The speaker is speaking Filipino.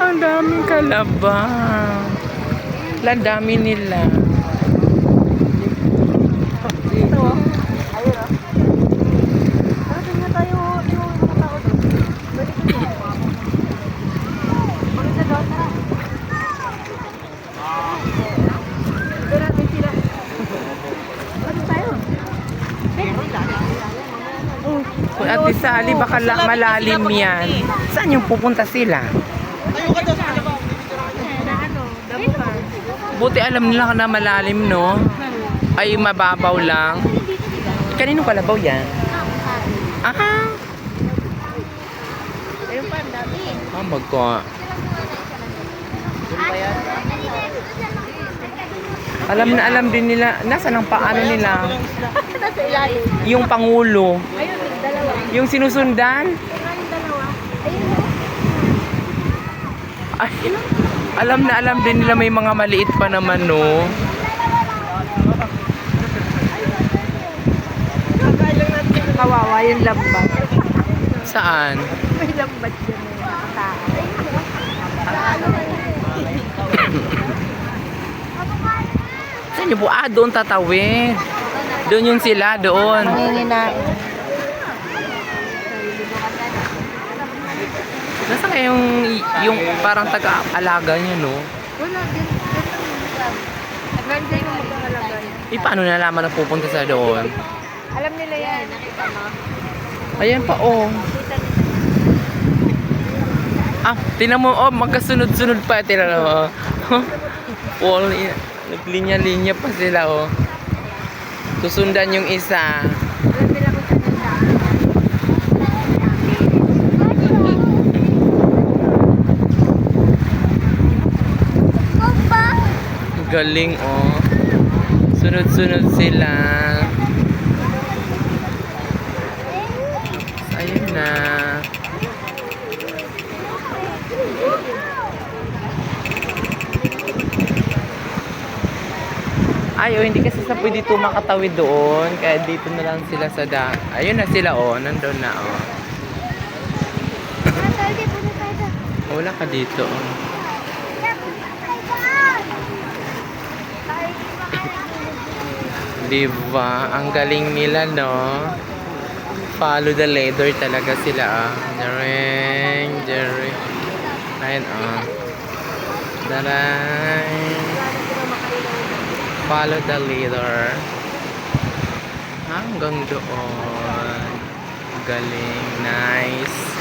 Ang daming kalabaw. Ang dami nila. Ito, ayun o. Pero tingnan tayo yung mga tao doon. Balik ko yung mga mo. Balik na doon, tara. Ito natin sila. Balik tayo. Kung Ate Sally, baka malalim yan. Saan yung pupunta sila? Buti alam nila na malalim, no? Ay, mababaw lang. Kanino kalabaw yan? Ah! Ayun pa, ang dami. Ah, magko. Alam na alam din nila. Nasaan ang paano nila? Nasa ilalim. Yung pangulo. Ayun, dalawa. Yung sinusundan. Ayun, dalawa. Ayun. Ay, alam na alam din nila may mga maliit pa naman, no? Kakalang natin kawawa yung lambat. Saan? May lambat yun eh. Nakatao. Saan niyo po? Ah, doon tatawid. Doon yung sila, doon. Manginginain. Nasaan kaya yung parang taga-alaga niyo, no? Wala din. Naganda yung magkakalagay. Paano nalaman na pupunta sa doon? Alam nila yan. Nakita mo? Ayan pa, oh. Ah, tinan mo, oh, magkasunod-sunod pa. Tinan mo, oh. Paul, naglinya-linya pa sila, oh. Susundan yung isa. Alam nila kung saan ang daan. Galing, oh. Sunod-sunod sila. Ayun na. Ay, oh, hindi kasi sa pwede ito makatawid doon. Kaya dito na lang sila sa Ayun na sila, oh. Nandun na, oh. Wala ka dito, oh. Diba? Ang galing nila, no? Follow the leader talaga sila, ah. Jerry. Ayun, ah. Daray. Follow the leader. Hanggang doon. Galing. Nice.